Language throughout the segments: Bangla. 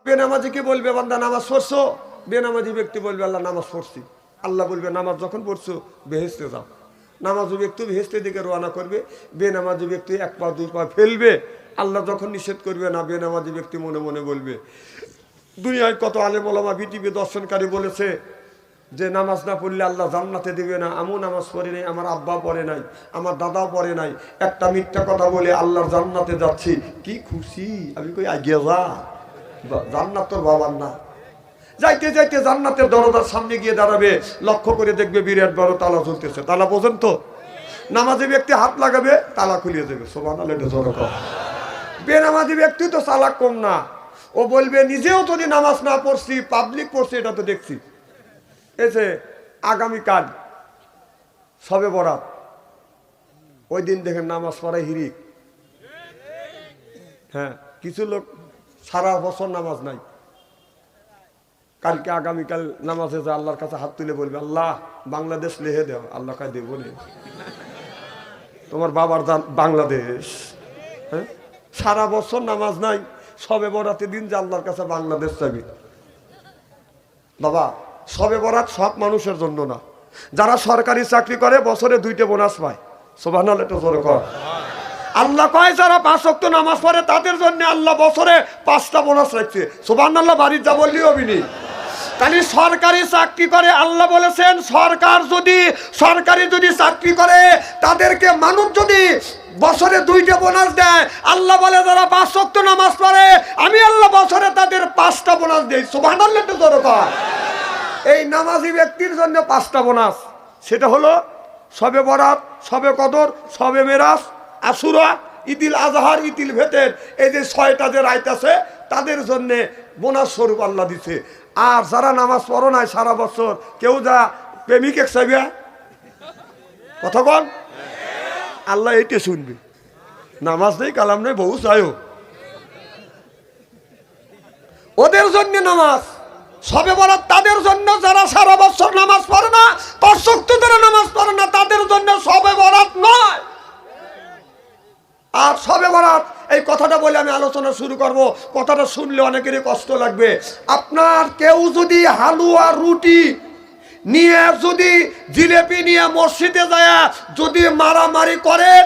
বেনামাজিকে বলবে বান্দা নামাজ পড়ছো, বেনামাজি ব্যক্তি বলবে আল্লাহ নামাজ পড়ছি। আল্লাহ বলবে নামাজ যখন পড়ছো বেহেশতে যাও। নামাজি ব্যক্তি বেহেশতের দিকে রওনা করবে, বেনামাজি ব্যক্তি এক পা দুই পা ফেলবে। আল্লাহ যখন নিষেধ করবে না, বেনামাজি ব্যক্তি মনে মনে বলবে। দুনিয়ায় কত আলেম ওলামা বিটিভি দর্শনকারী বলেছে যে নামাজ না পড়লে আল্লাহ জান্নাতে দিবে না। আমিও নামাজ পড়ি নাই, আমার আব্বা পড়ে নাই, আমার দাদাও পড়ে নাই, একটা মিথ্যা কথা বলে আল্লাহর জান্নাতে যাচ্ছি, কি খুশি। আমি কই আগিয়ে যা, জান্নাত তোর বাবার না। যাইতে যাইতে জান্নাতের দরজার সামনে গিয়ে দাঁড়াবে, লক্ষ্য করে দেখবে বিরাট বড় তালা ঝুলতেছে। তালা বোঝেন তো? নামাজি ব্যক্তি হাত লাগাবে, তালা খুলিয়ে দেবে। সুবহানাল্লাহ, এটা জোরে কর। বেনামাজি ব্যক্তি তো চালাক কম না, ও বলবে নিজেও যদি নামাজ না পড়ছি, পাবলিক পড়ছে এটা তো দেখছি। এসে আগামীকাল শবে বরাত, ওই দিন দেখেন নামাজ পড়ায় হিরিক। হ্যাঁ, কিছু লোক সারা বছর নামাজ নাই, কালকে আগামীকাল নামাজে যা আল্লাহর কাছে হাত তুলে বলবে আল্লাহ বাংলাদেশ লেহে দেও। আল্লাহ কায় দেবো নে, তোমার বাবার বাংলাদেশ। হ্যাঁ, সারা বছর নামাজ নাই, শবে বরাতের দিন যে আল্লাহর কাছে বাংলাদেশ চাবি। বাবা, শবে বরাত সব মানুষের জন্য না। যারা সরকারি চাকরি করে বছরে 2টা বোনাস পায়। সুবহানাল্লাহ, এটা জোরে কর। আল্লাহ কয় যারা 5 ওয়াক্ত নামাজ পড়ে তাদের জন্য আল্লাহ বছরে 5টা বোনাস রাখছে। সুবহানাল্লাহ, বাড়ির যা বললি হবিনি। তাহলে সরকারি চাকরি করে, আল্লাহ বলেছেন সরকারি যদি চাকরি করে তাদেরকে মানুষ যদি বছরে 2টা বোনাস দেয়, আল্লাহ বলে যারা 5 ওয়াক্ত নামাজ পড়ে আমি আল্লাহ বছরে তাদের 5টা বোনাস দেই। সুবহানাল্লাহ, এটা জোরে কর। এই নামাজি ব্যক্তির জন্য 5টা বোনাস, সেটা হলো শবে বরাত, শবে কদর, শবে মেরাজ, আশুরা, ঈদুল আজহার, ঈদুল ফিতর। এই যে 6টা যে রাত আছে তাদের জন্য বোনাস স্বরূপ আল্লাহ দিছে। আর যারা নামাজ পড়ো নাই সারা বছর, কেউ যা প্রেমিক এক চাইবে কথা বল, আল্লাহ এইটা শুনবে। নামাজ নেই, কালাম নেই, বহু চাইও, ওদের জন্য নামাজ। শবে বরাত তাদের জন্য যারা সারা বছর নামাজ পড়ে না, 5 ওয়াক্ত ধরে নামাজ পড়ে না, তাদের জন্য শবে বরাত নয়। আর শবে বরাত, এই কথাটা বলে আমি আলোচনা শুরু করব। কথাটা শুনলে অনেকেরই কষ্ট লাগবে। আপনার কেউ যদি হালুয়া রুটি নিয়ে, যদি জিলেপি নিয়ে মসজিদে যায় যদি মারামারি করেন,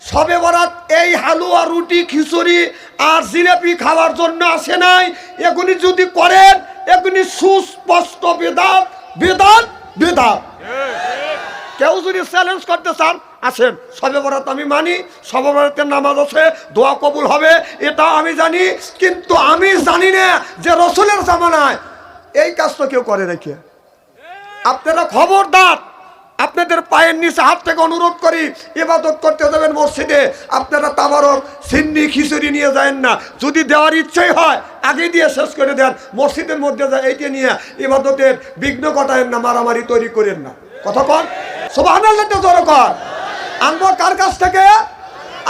শবে বরাত এই হালুয়া রুটি খিচুড়ি আর জিলেপি খাওয়ার জন্য আসে নাই, এগুলি যদি করেন এগুলি সুস্পষ্ট বেদাত বেদাত বেদাত। কেউ যদি চ্যালেঞ্জ করতে চান আসেন, শবে বরাত আমি মানি, শবে বরাতের নামাজ আছে, দোয়া কবুল হবে, এটা আমি জানি। কিন্তু আমি জানি না যে রসুলের জামানায় এই কাজটা কেউ করে নাকি। আপনারা খবরদার, আপনাদের পায়ের নিচে হাত থেকে অনুরোধ করি, ইবাদত করতে যাবেন মসজিদে, আপনারা তাবারক সিন্নি খিচুড়ি নিয়ে যাবেন না। যদি দেওয়ার ইচ্ছাই হয় আগে দিয়ে শেষ করে দেন, মসজিদের মধ্যে যা এইটা নিয়ে ইবাদতের বিঘ্ন ঘটায়েন না, মারামারি তৈরি করেন না। কথা কন সুবহানাল্লাহ, জোরে কর। আনবো কার কাছ থেকে?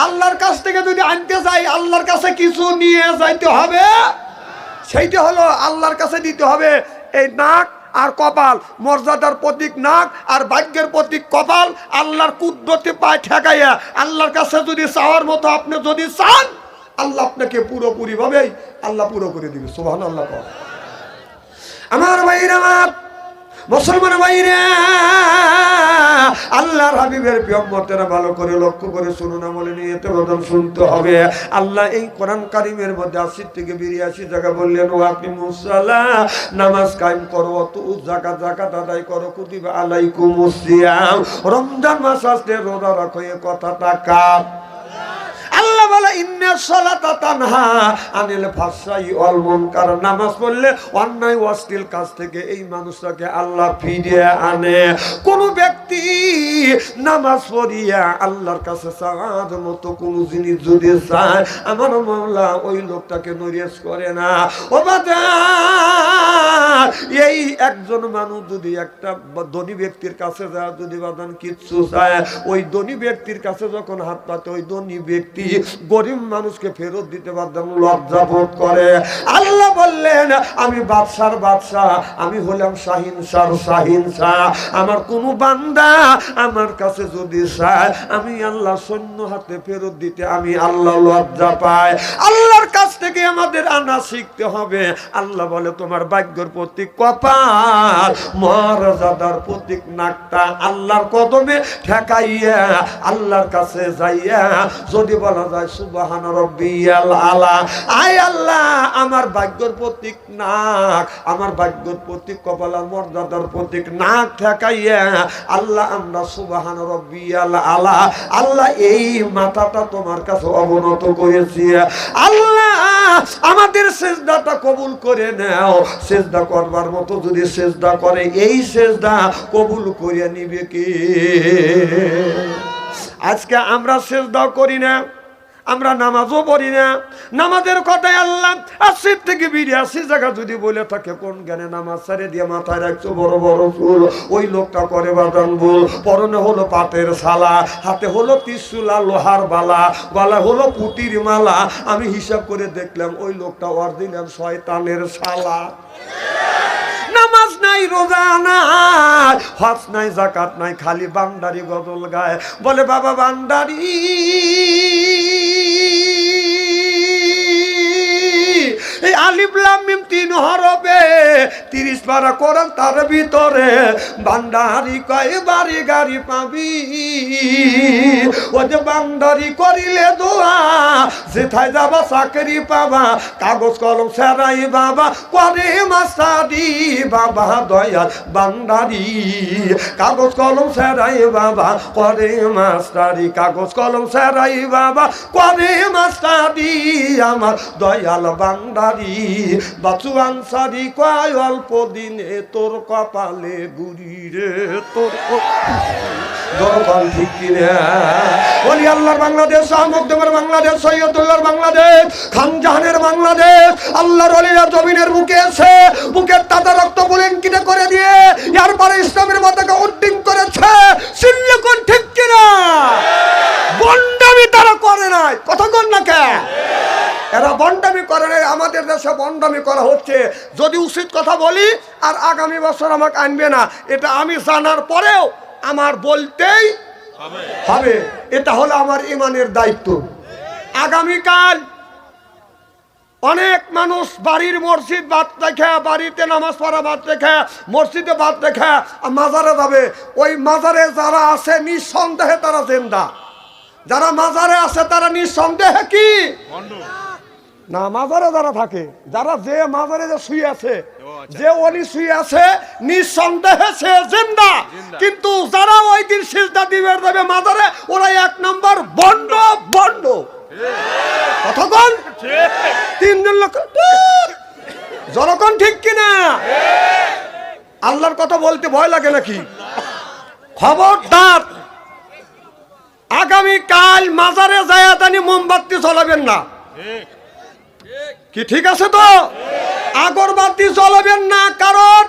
আল্লাহর কাছ থেকে। যদি আনতে যাই আল্লাহর কাছে কিছু নিয়ে যাইতে হবে, সেইটা হলো আল্লাহর কাছে দিতে হবে এই নাক আর কপাল। মর্যাদার প্রতীক নাক আর ভাগ্যের প্রতীক কপাল। আল্লাহর কুদরতে পায় ঠেকাইয়া আল্লাহর কাছে যদি চাওয়ার মতো আপনি যদি চান, আল্লাহ আপনাকে পুরোপুরি ভাবেই আল্লাহ পুরো করে দিবে। সুবহানাল্লাহ। আমার ভাইরা, আমার মুসলমান ভাইরা, আল্লাহর হাবিবের প্রিয়ম্বতেরা ভালো করে লক্ষ্য করে শুনুন, আমলে নিয়ে বদল শুনতে হবে। আল্লাহ এই কোরআন কারিমের মধ্যে 80 থেকে 82 জায়গা বললেন ও আপনি মুসাল্লাহ, নামাজ কায়েম করো, তো যাকাত আদায় করো, কুতিবা আলাইকুমুস সিয়াম, রমজান মাস আসলে রোজা রাখো। এই কথাটা কার? আল্লাহ বলে ইন্নাস সালাতা তানহা আনিল ফাহশাই ওয়াল মুনকার। নামাজ পড়লে অন্যায় অশ্লীল কাজ থেকে এই মানুষটাকে আল্লাহ ফিরিয়ে আনে। কোন ব্যক্তি নামাজ পড়িয়া আল্লাহর কাছে চাওয়ার মতো কোন জিনিস যদি চায়, আমার মাওলা ওই লোকটাকে নৈরাশ করে না। ও বাজার, এই একজন মানুষ যদি একটা ধনী ব্যক্তির কাছে যায়, যদি বাদান কিচ্ছু চায়, ওই ধনী ব্যক্তির কাছে যখন হাত পাতে, ওই ধনী ব্যক্তি গরিব মানুষকে ফেরত দিতে পারতাম লজ্জা বোধ করে। আল্লাহ বললেন আমি বাদশার বাদশাহ, আমি হলাম শাহিনশার শাহিনশাহ। আমার কোনো বান্দা আমার কাছে যদি চায় আমি আল্লাহ সৈন্য হাতে ফেরত দিতে আমি আল্লাহ লজ্জা পাই। আল্লাহর কাছ থেকে আমাদের আনা শিখতে হবে। আল্লাহ বলে তোমার ভাগ্যের প্রতীক কপাল, মর্যাদার প্রতীক নাকটা আল্লাহর কদমে ঠেকাইয়া আল্লাহর কাছে যাইয়া যদি বলা যায় সুবহান রাব্বিয়াল আলা, আয় আল্লাহ আমার ভাগ্যের প্রতীক নাক, আমার ভাগ্যের প্রতীক কপাল আর মর্যাদার প্রতীক নাক ঠেকাইয়া আল্লাহ আমরা সুবহান রাব্বিয়াল আলা, আল্লাহ এই মাথাটা তোমার কাছে অবনত করেছি, আল্লাহ আমাদের সিজদাটা কবুল করে নাও। সিজদা করবার মতো যদি সিজদা করে এই সিজদা কবুল করে নিবে কি? আজকে আমরা সিজদা করি না, আমরা নামাজও পড়ি না। নামাজের কথায় আল্লাহ ৮০ থেকে ৮২ জায়গা যদি বলে থাকে কোন জ্ঞানে নামাজ ছেড়ে দিয়ে মাথায় রাখছো বড় বড় ফুল, ওই লোকটা করে বাদান ভুল। পরনে হলো পাটের শালা, হাতে হলো ত্রিশূলা লোহার বালা, গলা হলো পুটির মালা। আমি হিসাব করে দেখলাম ওই লোকটা অরিজিনাল শয়তানের শালা। নামাজ নাই, রোজা নাই, হজ নাই, যাকাত নাই, খালি বান্দারি গজল গায়। বলে বাবা বান্দারি এই আলিফ লাম মিম ৩ হরফে ৩০ পারা কোরআন, তার ভিতরে বান্দারি কয় বাড়ি গাড়ি পাবি। ও যে বান্দারি করিলে দোয়া যেথায় যাবা চাকরি পাবা, কাগজ কলম সেরাই বাবা করে মাস্টারি বাবা দয়াল বান্দারি, কাগজ কলম সেরাই বাবা করে মাস্টারি, কাগজ কলম সেরাই বাবা করে মাস্টারি আমার দয়াল বান্দারি। বাচু আনসারি কয় অল্প দিনে তোর কপালে গুড়ি রে, তোর দরকার ঠিক কিনা? বলি আল্লাহর বাংলাদেশ, শাহমুকদমের বাংলাদেশ, সৈয়দুল্লাহর বাংলাদেশ, খানজাহানের বাংলাদেশ, আল্লাহর ওলিরা জমিনের বুকে এসে বুকের তাজা রক্ত বুলেঙ্কিতে করে দিয়ে এরপরে ইসলামের মাতাকে উড্ডিং করেছে। শুনলে কোন ঠিক কিনা? বন্ডামি তারা করে নাই, কথা কন না কে? এরা বন্ডামি করে নাই, আমাদের দেশে বন্ডামি করা হচ্ছে। যদি উচিত কথা বলি আর আগামী বছর আমাকে আনবে না, এটা আমি জানার পরেও আমার বলতেই হবে। এটা হলো আমার ইমানের দায়িত্ব। আগামীকাল অনেক মানুষ বাড়ির মসজিদ বাদ রেখে, বাড়িতে নামাজ পড়া বাদ রেখে, মসজিদে বাদ রেখে মাজারে যাবে। ওই মাজারে যারা আছে নিঃসন্দেহে তারা জিন্দা, যারা মাজারে আছে তারা নিঃসন্দেহে কি না? মাজারে যারা থাকে, যারা যে মাজারে যে শুয়ে আছে, যে ওলি শুয়ে আছে নিঃসন্দেহে সে জিন্দা। কিন্তু যারা ওই দিন সিজদা দিবে যাবে মাজারে, ওরা ১ নম্বর বন্ড বন্ড। কতক্ষণ? ৩ জন লোক জনগণ ঠিক কিনা? আল্লাহর কথা বলতে ভয় লাগে নাকি? খবরদার, আগামীকাল মাজারে যায় তানি মোমবাতি জ্বলাবেন না। কি ঠিক আছে তো? আগরবাতি জ্বলাবেন না, কারণ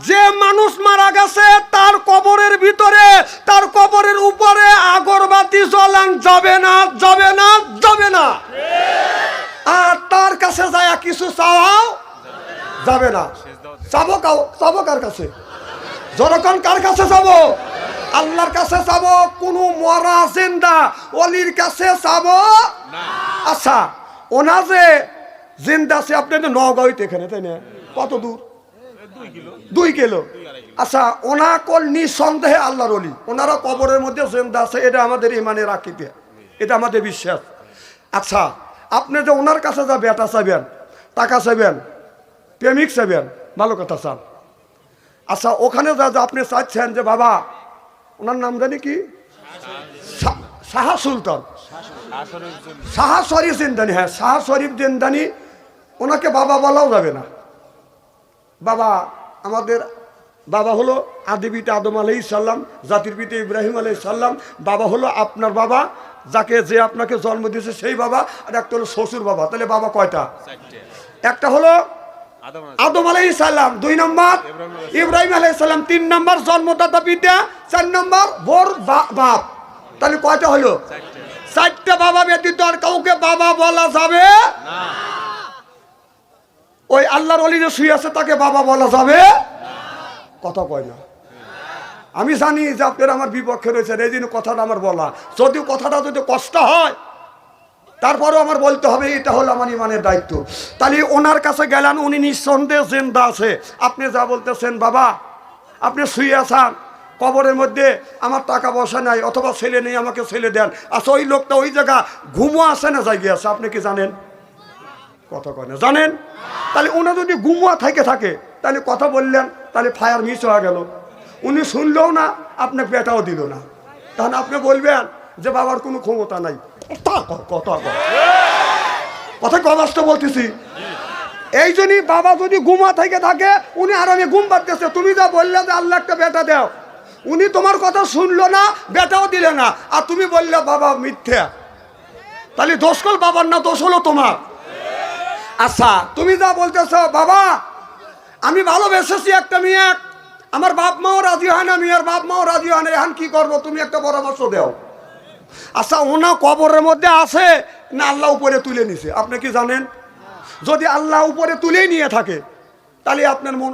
যে মানুষ মারা গেছে তার কবরের ভিতরে, তার কবরের উপরে আগরবাতি জ্বলান যাবে না, যাবে না, যাবে না। আর তার কাছে যায় কিছু চাওয়াও যাবে না। চাবো কার কাছে? যখন কার কাছে যাবো? আল্লাহর কাছে যাবো, কোনো মরা জিন্দা ওলির কাছে যাবো। আচ্ছা, ওনা যে জিন্দা আছে আপনাদের নগাঁওতে এখানে, তাই না? কত দূর? 2 কিলো। আচ্ছা, ওনা কল নিঃসন্দেহে আল্লাহর ওলি, ওনারা কবরের মধ্যে জিন্দা আছে, এটা আমাদের ইমানের আকীদা, এটা আমাদের বিশ্বাস। আচ্ছা, আপনি যে ওনার কাছে যা বেটা চাইবেন, টাকা চাইবেন, প্রেমিক চাইবেন, ভালো কথা চান। আচ্ছা, ওখানে যা আপনি চাচ্ছেন যে বাবা, ওনার নাম জানি কি? শাহ সুলতান, শাহ শরীফ জিন্দানি। হ্যাঁ, শাহ শরীফ জিন্দানি, ওনাকে বাবা বলাও যাবে না। বাবা, আমাদের বাবা হলো আদি পিতা আদম আলাইহিস সালাম, জাতির পিতা ইব্রাহিম আলাইহিস সালাম। বাবা হলো আপনার বাবা, যাকে যে আপনাকে জন্ম দিয়েছে সেই বাবা, আর একটা হলো শ্বশুর বাবা। তাহলে বাবা কয়টা? একটা হলো আদম আলাইহিস সালাম, 2 নম্বর ইব্রাহিম আলাইহিস সালাম, 3 নম্বর জন্মদাতা পিতা, 4 নম্বর বোর বাপ। তাহলে কয়টা হলো? চারটে বাবা ব্যতীত আর কাউকে বাবা বলা যাবে না। ওই আল্লাহর ওলি যে শুয়ে আছে তাকে বাবা বলা যাবে না। কথা কয় না। আমি জানি যে আপনারা আমার বিপক্ষে রয়েছেন, এই জন্য কথাটা আমার বলা। যদিও কথাটা যদি কষ্ট হয় তারপরেও আমার বলতে হবে, এটা হলো আমার ইমানের দায়িত্ব। তাহলে ওনার কাছে গেলেন, উনি নিঃসন্দেহে জিন্দা আছে। আপনি যা বলতেছেন বাবা আপনি শুয়ে আছেন কবরের মধ্যে, আমার টাকা পয়সা নাই অথবা ছেলে নেই, আমাকে ছেলে দেন। আচ্ছা ওই লোকটা ওই জায়গা ঘুমো আসে না জায়গায় আছে, আপনি কি জানেন? কথা কয় না, জানেন? তাহলে উনি যদি ঘুমোয়া থাকে তাহলে কথা বললেন, তাহলে ফায়ার মিস হয়ে গেল। উনি শুনলেও না, আপনাকে পেটাও দিল না, তাহলে আপনি বলবেন যে বাবার কোনো ক্ষমতা নাই। কথা কবাস্ত বলতেছি। এই জন্যই বাবা যদি ঘুমা থাকে উনি আরামে ঘুম পাচ্ছে। তুমি যা বললে যে আল্লাহ একটা বেটা দাও, উনি তোমার কথা শুনলো না, বেটাও দিলে না, আর তুমি বললে বাবা মিথ্যা। তাহলে দোষ কল বাবার না, দোষ হলো তোমার। আচ্ছা তুমি যা বলতেছ বাবা আমি ভালোবেসেছি একটা মেয়ে, আমার বাপ মাও রাজি হয় না, মেয়ের বাপ মাও রাজি হয় না, এখন কি করবো? তুমি একটা পরামর্শ দাও। আচ্ছা ওনা কবরের মধ্যে আছে না আল্লাহ উপরে তুলে নিছে, আপনি কি জানেন? যদি আল্লাহ উপরে তুলেই নিয়ে থাকে তাহলে আপনার মন